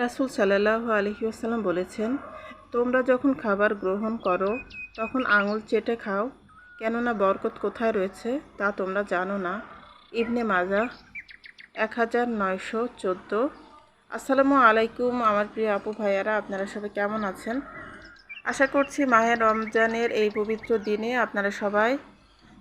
রাসূল সাল্লাল্লাহু আলাইহি ওয়াসাল্লাম বলেছেন, তোমরা যখন খাবার গ্রহণ করো তখন আঙুল চেটে খাও, কেননা বরকত কোথায় রয়েছে তা তোমরা জানো না। ইবনে মাজাহ 1914। আসসালামু আলাইকুম আমার প্রিয় আপু ভাইয়ারা, আপনারা সবাই কেমন আছেন? আশা করছি মাহে রমজানের এই পবিত্র দিনে আপনারা সবাই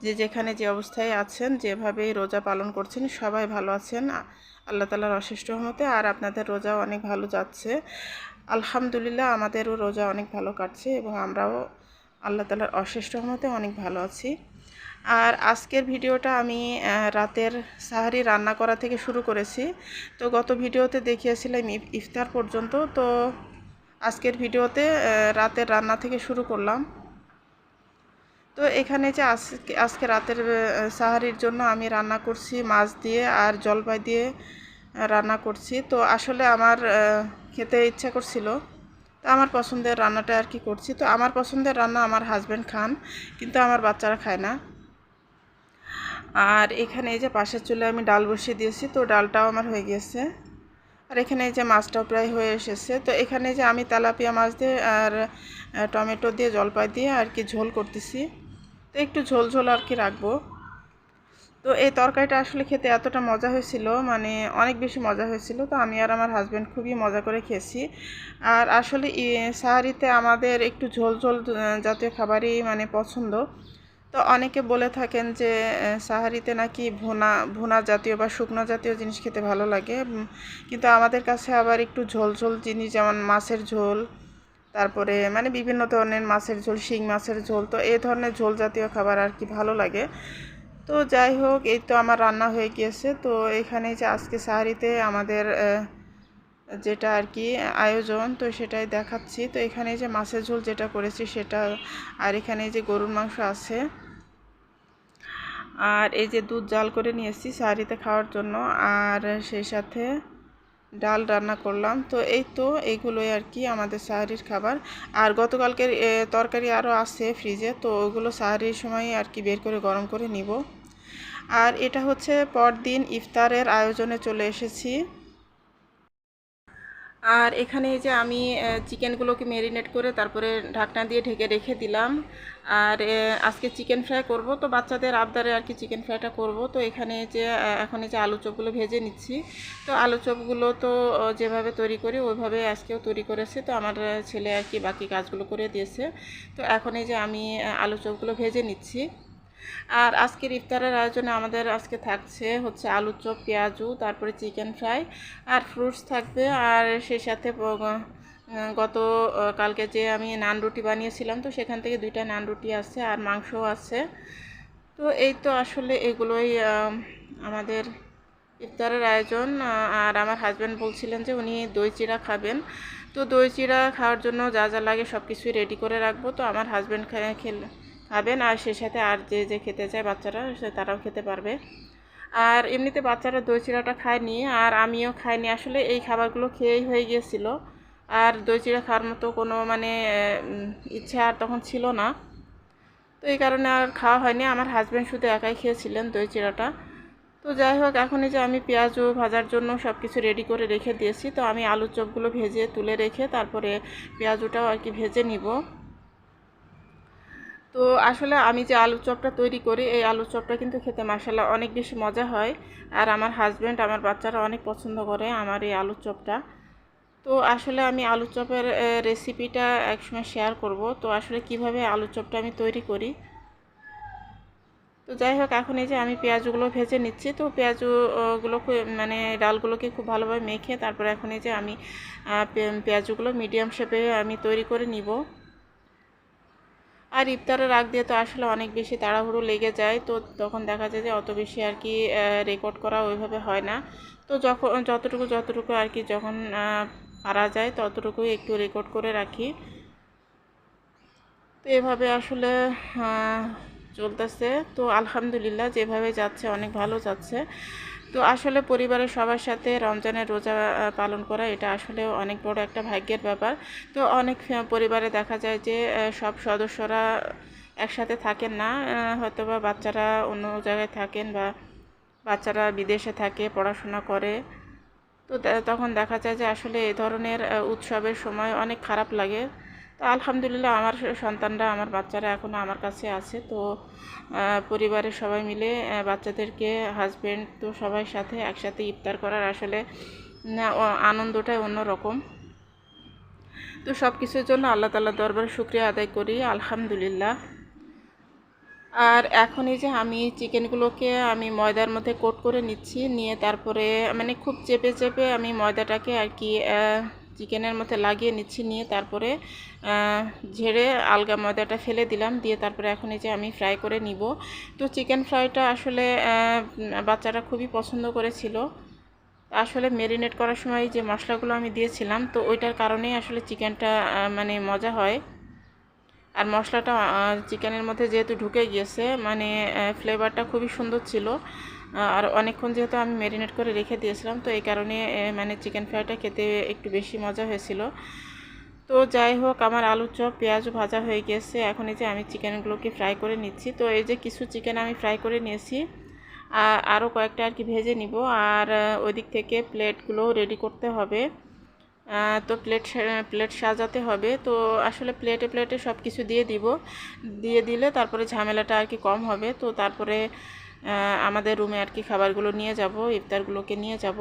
যে যেখানে যে অবস্থায় আছেন, যেভাবেই রোজা পালন করছেন, সবাই ভালো আছেন আল্লাহ তাআলার অশেষ রহমতে। আর আপনাদের রোজাও অনেক ভালো যাচ্ছে আলহামদুলিল্লাহ। আমাদেরও রোজা অনেক ভালো কাটছে এবং আমরাও আল্লাহ তাআলার অশেষ রহমতে অনেক ভালো আছি। আর আজকের ভিডিওটা আমি রাতের সাহারি রান্না করা থেকে শুরু করেছি। তো গত ভিডিওতে দেখিয়েছিলাম ইফতার পর্যন্ত, তো আজকের ভিডিওতে রাতের রান্না থেকে শুরু করলাম। তো এখানে যে আজকে রাতের সাহারির জন্য আমি রান্না করছি মাছ দিয়ে আর জলপাই দিয়ে রান্না করছি। তো আসলে আমার খেতে ইচ্ছা করছিল, তো আমার পছন্দের রান্নাটা আর কি করছি। তো আমার পছন্দের রান্না আমার হাজব্যান্ড খান, কিন্তু আমার বাচ্চারা খায় না। আর এখানে এই যে পাশের চুলে আমি ডাল বসিয়ে দিয়েছি, তো ডালটাও আমার হয়ে গিয়েছে। আর এখানে এই যে মাছটাও প্রায় হয়ে এসেছে। তো এখানে যে আমি তেলাপিয়া মাছ দিয়ে আর টমেটো দিয়ে জলপাই দিয়ে আর কি ঝোল করতেছি। তো একটু ঝোল ঝোল আর কি রাখবো। তো এই তরকারিটা আসলে খেতে এতটা মজা হয়েছিল, মানে অনেক বেশি মজা হয়েছিল। তো আমি আর আমার হাজব্যান্ড খুবই মজা করে খেয়েছি। আর আসলে সাহারিতে আমাদের একটু ঝোল ঝোল জাতীয় খাবারই মানে পছন্দ। তো অনেকে বলে থাকেন যে সাহারিতে নাকি ভুনা ভুনা জাতীয় বা শুকনো জাতীয় জিনিস খেতে ভালো লাগে, কিন্তু আমাদের কাছে আবার একটু ঝোল ঝোল জিনিস, যেমন মাছের ঝোল, তারপরে মানে বিভিন্ন ধরনের মাছের ঝোল, শিং মাছের ঝোল, তো এই ধরনের ঝোল জাতীয় খাবার আর কি ভালো লাগে। তো যাই হোক, এই তো আমার রান্না হয়ে গিয়েছে। তো এখানে যে আজকে সাহারিতে আমাদের যেটা আর কি আয়োজন, তো সেটাই দেখাচ্ছি। তো এখানে যে মাছের ঝোল যেটা করেছি সেটা, আর এখানে যে গরুর মাংস আছে, আর এই যে দুধ জাল করে নিয়েছি সাহারিতে খাওয়ার জন্য, আর সেই সাথে ডাল রান্না করলাম। তো এই তো এইগুলোই আর কি আমাদের সাহারির খাবার। আর গতকালকের তরকারি আরও আছে ফ্রিজে, তো ওইগুলো সাহারির সময় আর কি বের করে গরম করে নিব। আর এটা হচ্ছে পরদিন ইফতারের আয়োজনে চলে এসেছি। আর এখানে এই যে আমি চিকেনগুলোকে ম্যারিনেট করে তারপরে ঢাকনা দিয়ে ঢেকে রেখে দিলাম। আর আজকে চিকেন ফ্রাই করব, তো বাচ্চাদের আবদারে আর কি চিকেন ফ্রাইটা করব। তো এখানে যে এখন এই যে আলু চপগুলো ভেজে নিচ্ছি। তো আলু চপগুলো তো যেভাবে তৈরি করি ওইভাবে আজকেও তৈরি করেছে। তো আমার ছেলে আর কি বাকি কাজগুলো করে দিয়েছে। তো এখন এই যে আমি আলু চপগুলো ভেজে নিচ্ছি। আর আজকের ইফতারের আয়োজনে আমাদের আজকে থাকছে হচ্ছে আলুর চপ, পেঁয়াজু, তারপরে চিকেন ফ্রাই আর ফ্রুটস থাকবে। আর সেই সাথে গত কালকে যে আমি নান রুটি বানিয়েছিলাম, তো সেখান থেকে 2টা নান রুটি আছে আর মাংসও আছে। তো এই তো আসলে এগুলোই আমাদের ইফতারের আয়োজন। আর আমার হাজব্যান্ড বলছিলেন যে উনি দই চিড়া খাবেন। তো দই চিড়া খাওয়ার জন্য যা যা লাগে সব কিছুই রেডি করে রাখবো। তো আমার হাজব্যান্ড খাবেন, আর সে সাথে আর যে যে খেতে চায় বাচ্চারা তারাও খেতে পারবে। আর এমনিতে বাচ্চারা দই চিড়াটা খায়নি আর আমিও খাইনি, আসলে এই খাবারগুলো খেয়েই হয়ে গিয়েছিল। আর দই চিড়া খাওয়ার মতো কোনো মানে ইচ্ছা আর তখন ছিল না। তো এই কারণে আর খাওয়া হয়নি, আমার হাজব্যান্ড শুধু একাই খেয়েছিলেন দই চিড়াটা। তো যাই হোক, এখন এই যে আমি পেঁয়াজও ভাজার জন্য সব কিছু রেডি করে রেখে দিয়েছি। তো আমি আলুর চপগুলো ভেজে তুলে রেখে তারপরে পেঁয়াজটাও আর কি ভেজে নিব। তো আসলে আমি যে আলুর চপটা তৈরি করি, এই আলুর চপটা কিন্তু খেতে মাশাআল্লাহ অনেক বেশি মজা হয়। আর আমার হাজব্যান্ড, আমার বাচ্চারা অনেক পছন্দ করে আমার এই আলুর চপটা। তো আসলে আমি আলুর চপের রেসিপিটা একসময় শেয়ার করব, তো আসলে কিভাবে আলুর চপটা আমি তৈরি করি। তো যাই হোক, এখন এই যে আমি পেঁয়াজগুলো ভেজে নিচ্ছি। তো পেঁয়াজগুলোকে মানে ডালগুলোকে খুব ভালোভাবে মেখে তারপরে এখন এই যে আমি পেঁয়াজগুলো মিডিয়াম শেপে আমি তৈরি করে নিব। আর ইফতারের আগ দিয়ে তো আসলে অনেক বেশি তাড়াহুড়ো লেগে যায়, তো তখন দেখা যায় যে অত বেশি আর কি রেকর্ড করা ওইভাবে হয় না। তো যখন যতটুকু আর কি যখন পারা যায় ততটুকুই একটু রেকর্ড করে রাখি। তো এভাবে আসলে চলতেছে। তো আলহামদুলিল্লাহ যেভাবে যাচ্ছে অনেক ভালো যাচ্ছে। তো আসলে পরিবারের সবার সাথে রমজানের রোজা পালন করা এটা আসলে অনেক বড় একটা ভাগ্যের ব্যাপার। তো অনেক পরিবারে দেখা যায় যে সব সদস্যরা একসাথে থাকেন না, হয়তো বা বাচ্চারা অন্য জায়গায় থাকেন বা বাচ্চারা বিদেশে থাকে পড়াশোনা করে। তো তখন দেখা যায় যে আসলে এই ধরনের উৎসবের সময় অনেক খারাপ লাগে। তো আলহামদুলিল্লাহ আমার সন্তানরা, আমার বাচ্চারা এখনও আমার কাছে আছে। তো পরিবারের সবাই মিলে বাচ্চাদেরকে, হাজব্যান্ড, তো সবাই সাথে একসাথে ইফতার করার আসলে আনন্দটাই অন্যরকম। তো সব কিছুর জন্য আল্লাহ তাআলার দরবারে শুকরিয়া আদায় করি, আলহামদুলিল্লাহ। আর এখন এই যে আমি চিকেনগুলোকে আমি ময়দার মধ্যে কোট করে নিচ্ছি, নিয়ে তারপরে মানে খুব চেপে চেপে আমি ময়দাটাকে আর কি চিকেনের মধ্যে লাগিয়ে নিচ্ছি, নিয়ে তারপরে ঝেড়ে আলগা ময়দাটা ফেলে দিলাম, দিয়ে তারপরে এখন এই যে আমি ফ্রাই করে নিব। তো চিকেন ফ্রাইটা আসলে বাচ্চারা খুবই পছন্দ করেছিল। আসলে ম্যারিনেট করার সময় যে মশলাগুলো আমি দিয়েছিলাম, তো ওইটার কারণেই আসলে চিকেনটা মানে মজা হয়। আর মশলাটা চিকেনের মধ্যে যেহেতু ঢুকে গিয়েছে, মানে ফ্লেভারটা খুবই সুন্দর ছিল। আর অনেকক্ষণ যেহেতু আমি ম্যারিনেট করে রেখে দিয়েছিলাম, তো এই কারণে মানে চিকেন ফ্রাইটা খেতে একটু বেশি মজা হয়েছিল। তো যাই হোক, আমার আলুর চপ পেঁয়াজও ভাজা হয়ে গেছে। এখন এই যে আমি চিকেনগুলোকে ফ্রাই করে নিচ্ছি। তো এই যে কিছু চিকেন আমি ফ্রাই করে নিয়েছি, আরও কয়েকটা আর কি ভেজে নিব। আর ওই দিক থেকে প্লেটগুলোও রেডি করতে হবে। তো প্লেট সাজাতে হবে। তো আসলে প্লেটে প্লেটে সব কিছু দিয়ে দিলে তারপরে ঝামেলাটা আর কি কম হবে। তো তারপরে আমাদের রুমে আর কি খাবারগুলো নিয়ে যাব, ইফতারগুলোকে নিয়ে যাব।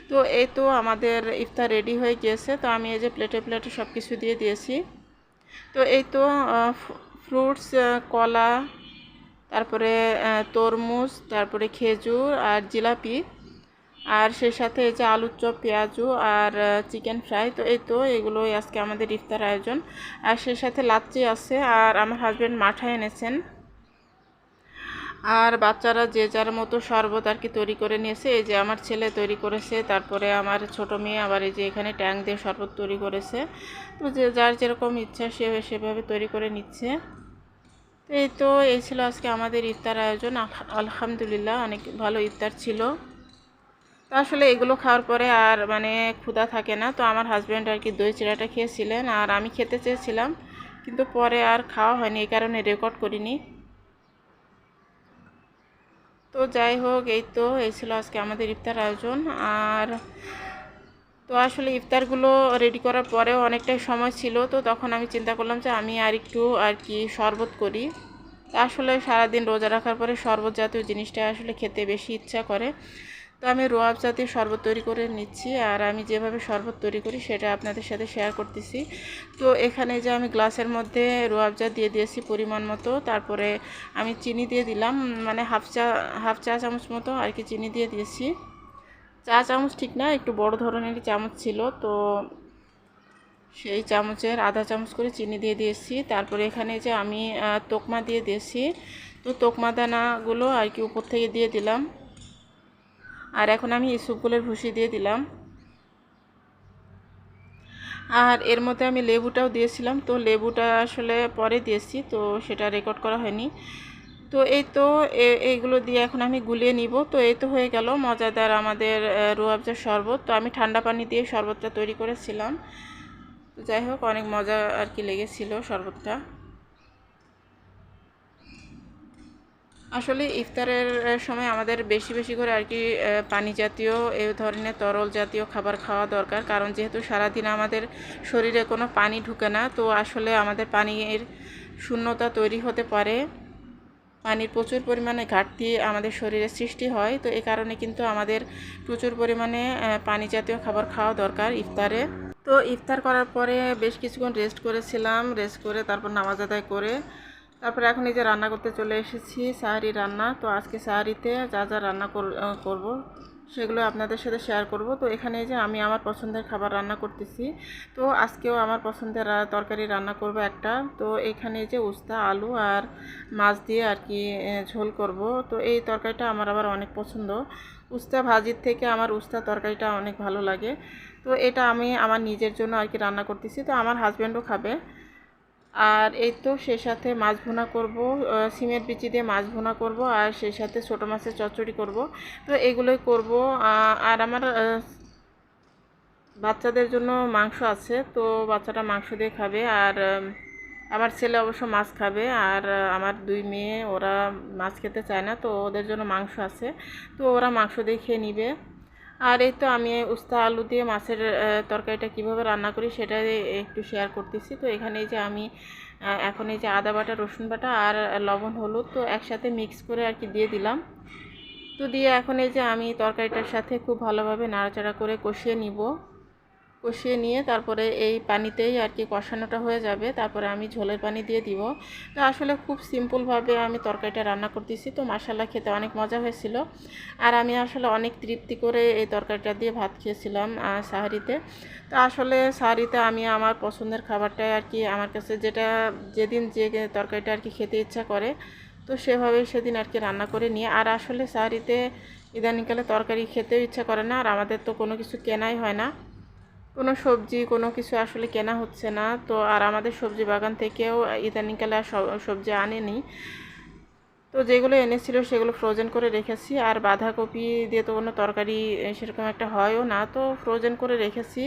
তো এই তো আমাদের ইফতার রেডি হয়ে গিয়েছে। তো আমি এই যে প্লেটে প্লেটে সব কিছু দিয়ে দিয়েছি। তো এই তো ফ্রুটস, কলা, তারপরে তরমুজ, তারপরে খেজুর আর জিলাপি, আর সেই সাথে এই যে আলুর চপ, পেঁয়াজু আর চিকেন ফ্রাই। তো এই তো এগুলোই আজকে আমাদের ইফতার আয়োজন। আর সেই সাথে লাচ্ছি আছে, আর আমার হাজব্যান্ড মাঠা এনেছেন। আর বাচ্চারা যে যার মতো শরবত আর কি তৈরি করে নিয়েছে। এই যে আমার ছেলে তৈরি করেছে, তারপরে আমার ছোট মেয়ে আবার এই যে এখানে ট্যাং দিয়ে শরবত তৈরি করেছে। তো যে যার যেরকম ইচ্ছা সে সেভাবে তৈরি করে নিচ্ছে। তো এই ছিল আজকে আমাদের ইফতার আয়োজন। আলহামদুলিল্লাহ অনেক ভালো ইফতার ছিল। তো আসলে এগুলো খাওয়ার পরে আর মানে ক্ষুধা থাকে না। তো আমার হাজব্যান্ড আর কি দই চিড়াটা খেয়েছিলেন, আর আমি খেতে চেয়েছিলাম, কিন্তু পরে আর খাওয়া হয়নি, এই কারণে রেকর্ড করিনি। তো যাই হোক, এই ছিল আজকে আমাদের ইফতার আয়োজন। আর তো আসলে ইফতারগুলো রেডি করার পরেও অনেকটাই সময় ছিল। তো তখন আমি চিন্তা করলাম যে আমি আর একটু আর কি শরবত করি। তা আসলে সারাদিন রোজা রাখার পরে শরবত জাতীয় জিনিসটা আসলে খেতে বেশি ইচ্ছা করে। তো আমি রোয়াব জাতীয় শরবত তৈরি করে নিচ্ছি, আর আমি যেভাবে শরবত তৈরি করি সেটা আপনাদের সাথে শেয়ার করতেছি। তো এখানে যে আমি গ্লাসের মধ্যে রোয়াবজা দিয়ে দিয়েছি পরিমাণ মতো, তারপরে আমি চিনি দিয়ে দিলাম, মানে হাফ চা চামচ মতো আর কি চিনি দিয়ে দিয়েছি। চা চামচ ঠিক না, একটু বড় ধরনেরই চামচ ছিল। তো সেই চামচের আধা চামচ করে চিনি দিয়ে দিয়েছি। তারপরে এখানে যে আমি তোকমা দিয়ে দিয়েছি। তো তোকমা দানাগুলো আর কি উপর থেকে দিয়ে দিলাম। আর এখন আমি ইসবগুলের ভুসি দিয়ে দিলাম। আর এর মধ্যে আমি লেবুটাও দিয়েছিলাম। তো লেবুটা আসলে পরে দিয়েছি, তো সেটা রেকর্ড করা হয়নি। তো এইগুলো দিয়ে এখন আমি গুলিয়ে নিব। তো এই তো হয়ে গেল মজাদার আমাদের রুয়াবজার শরবত। তো আমি ঠান্ডা পানি দিয়ে শরবতটা তৈরি করেছিলাম। তো যাই হোক, অনেক মজা আর কি লেগেছিল শরবতটা। আসলে ইফতারের সময় আমাদের বেশি বেশি করে আর কি পানি জাতীয় এই ধরনের তরল জাতীয় খাবার খাওয়া দরকার। কারণ যেহেতু সারাদিন আমাদের শরীরে কোনো পানি ঢুকে না, তো আসলে আমাদের পানির শূন্যতা তৈরি হতে পারে। পানির প্রচুর পরিমাণে ঘাটতি আমাদের শরীরে সৃষ্টি হয়। তো এই কারণে কিন্তু আমাদের প্রচুর পরিমাণে পানি জাতীয় খাবার খাওয়া দরকার ইফতারে। তো ইফতার করার পরে বেশ কিছুক্ষণ রেস্ট করেছিলাম, রেস্ট করে তারপর নামাজ আদায় করে তারপরে এখন এই যে রান্না করতে চলে এসেছি, সাহারি রান্না। তো আজকে সাহারিতে যা যা রান্না করব সেগুলো আপনাদের সাথে শেয়ার করব। তো এখানে যে আমি আমার পছন্দের খাবার রান্না করতেছি। তো আজকেও আমার পছন্দের তরকারি রান্না করব একটা। তো এখানে যে উস্তা, আলু আর মাছ দিয়ে আর কি ঝোল করব। তো এই তরকারিটা আমার আবার অনেক পছন্দ। উস্তা ভাজির থেকে আমার উস্তা তরকারিটা অনেক ভালো লাগে। তো এটা আমি আমার নিজের জন্য আর কি রান্না করতেছি। তো আমার হাজব্যান্ডও খাবে। আর এই তো সেই সাথে মাছ ভুনা করব, সিমের বিচি দিয়ে মাছ ভুনা করব, আর সেই সাথে ছোটো মাছের চচ্চড়ি করব। তো এগুলোই করব। আর আমার বাচ্চাদের জন্য মাংস আছে। তো বাচ্চাটা মাংস দিয়ে খাবে। আর আমার ছেলে অবশ্য মাছ খাবে। আর আমার দুই মেয়ে ওরা মাছ খেতে চায় না, তো ওদের জন্য মাংস আছে। তো ওরা মাংস দিয়ে খেয়ে নিবে। আর এই তো আমি উস্তা আলু দিয়ে মাছের তরকারিটা কিভাবে রান্না করি সেটা একটু শেয়ার করতেছি। তো এখানে এই যে আমি এখন এই যে আদা বাটা, রসুন বাটা আর লবণ হলুদ তো একসাথে মিক্স করে আর কি দিয়ে দিলাম। তো দিয়ে এখন এই যে আমি তরকারিটার সাথে খুব ভালোভাবে নাড়াচাড়া করে কষিয়ে নিব। কষিয়ে নিয়ে তারপরে এই পানিতেই আর কি কষানোটা হয়ে যাবে, তারপরে আমি ঝোলের পানি দিয়ে দিব। তো আসলে খুব সিম্পলভাবে আমি তরকারিটা রান্না করতেছি, তো মাশাআল্লাহ খেতে অনেক মজা হয়েছিল। আর আমি আসলে অনেক তৃপ্তি করে এই তরকারিটা দিয়ে ভাত খেয়েছিলাম সাহারিতে। তো আসলে সাহারিতে আমি আমার পছন্দের খাবারটাই আর কি, আমার কাছে যেটা যেদিন যে তরকারিটা আর কি খেতে ইচ্ছা করে তো সেভাবে সেদিন আর কি রান্না করে নিয়ে। আর আসলে সাহারিতে ইদানিংকালে তরকারি খেতেও ইচ্ছা করে না, আর আমাদের তো কোনো কিছু কেনাই হয় না, কোনো সবজি কোনো কিছু আসলে কেনা হচ্ছে না। তো আর আমাদের সবজি বাগান থেকেও ইদানিংকালে আর সবজি আনেনি। তো যেগুলো এনেছিল সেগুলো ফ্রোজেন করে রেখেছি। আর বাঁধাকপি দিয়ে তো কোনো তরকারি সেরকম একটা হয়ও না, তো ফ্রোজেন করে রেখেছি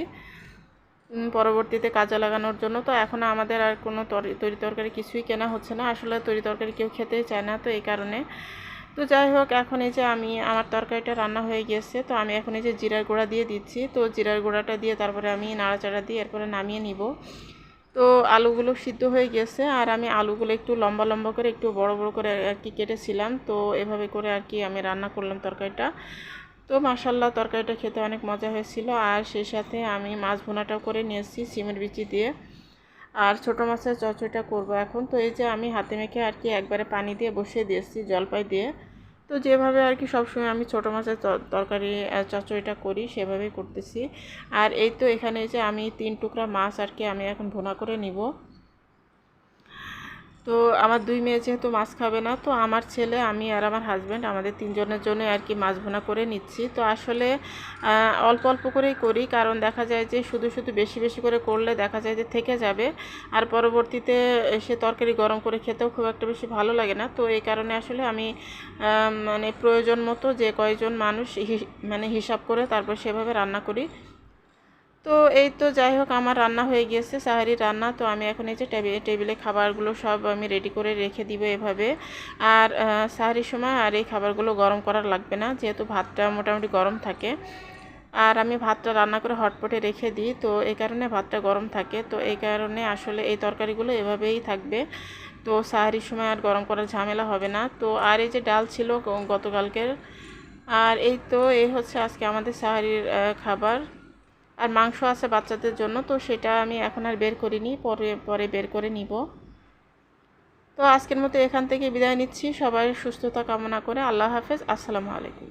পরবর্তীতে কাজে লাগানোর জন্য। তো এখন আমাদের আর কোনো তরি তরকারি কিছুই কেনা হচ্ছে না, আসলে তরি তরকারি কেউ খেতেই চায় না, তো এই কারণে। তো যাই হোক, এখন এই যে আমি আমার তরকারিটা রান্না হয়ে গেছে, তো আমি এখন এই যে জিরার গুঁড়া দিয়ে দিচ্ছি। তো জিরার গুঁড়াটা দিয়ে তারপরে আমি নাড়াচাড়া দিয়ে এরপরে নামিয়ে নিব। তো আলুগুলো সিদ্ধ হয়ে গেছে, আর আমি আলুগুলো একটু লম্বা লম্বা করে একটু বড় বড় করে আর কি কেটেছিলাম। তো এভাবে করে আর কি আমি রান্না করলাম তরকারিটা। তো মাশাআল্লাহ তরকারিটা খেতে অনেক মজা হয়েছিল। আর সেই সাথে আমি মাছ ভুনাটাও করে নিয়েছি সিমের বিচি দিয়ে। আর ছোটো মাছের চচ্চড়িটা করব এখন। তো এই যে আমি হাতে মেখে আর কি একবারে পানি দিয়ে বসিয়ে দিয়েছি জলপাই দিয়ে। তো যেভাবে আর কি সবসময় আমি ছোটো মাছের তরকারি চচ্চড়িটা করি সেভাবেই করতেছি। আর এই তো এখানে যে আমি 3 টুকরা মাছ আর কি আমি এখন ভুনা করে নিব। তো আমার 2 মেয়ে যেহেতু মাছ খাবে না, তো আমার ছেলে, আমি আর আমার হাজব্যান্ড আমাদের 3 জনের জন্য আর কি মাছ ভুনা করে নিচ্ছি। তো আসলে অল্প অল্প করেই করি, কারণ দেখা যায় যে শুধু শুধু বেশি বেশি করে করলে দেখা যায় যে থেকে যাবে, আর পরবর্তীতে সে তরকারি গরম করে খেতেও খুব একটা বেশি ভালো লাগে না। তো এই কারণে আসলে আমি মানে প্রয়োজন মতো যে কয়জন মানুষ মানে হিসাব করে তারপর সেভাবে রান্না করি। তো এই তো যাই হোক, আমার রান্না হয়ে গিয়েছে সাহারির রান্না। তো আমি এখন এই যে টেবিলে খাবারগুলো সব আমি রেডি করে রেখে দিব এভাবে। আর সাহারির সময় আর এই খাবারগুলো গরম করার লাগবে না, যেহেতু ভাতটা মোটামুটি গরম থাকে। আর আমি ভাতটা রান্না করে হটপটে রেখে দিই, তো এই কারণে ভাতটা গরম থাকে। তো এই কারণে আসলে এই তরকারিগুলো এভাবেই থাকবে। তো সাহারির সময় আর গরম করার ঝামেলা হবে না। তো আর এই যে ডাল ছিল গতকালকের। আর এই তো এই হচ্ছে আজকে আমাদের সাহারির খাবার। আর মাংস আছে বাচ্চাদের জন্য, তো সেটা আমি এখন আর বের করিনি, পরে পরে বের করে নিব। তো আজকের মতো এখান থেকে বিদায় নিচ্ছি, সবাই সুস্থতা কামনা করে। আল্লাহ হাফেজ, আসসালামু আলাইকুম।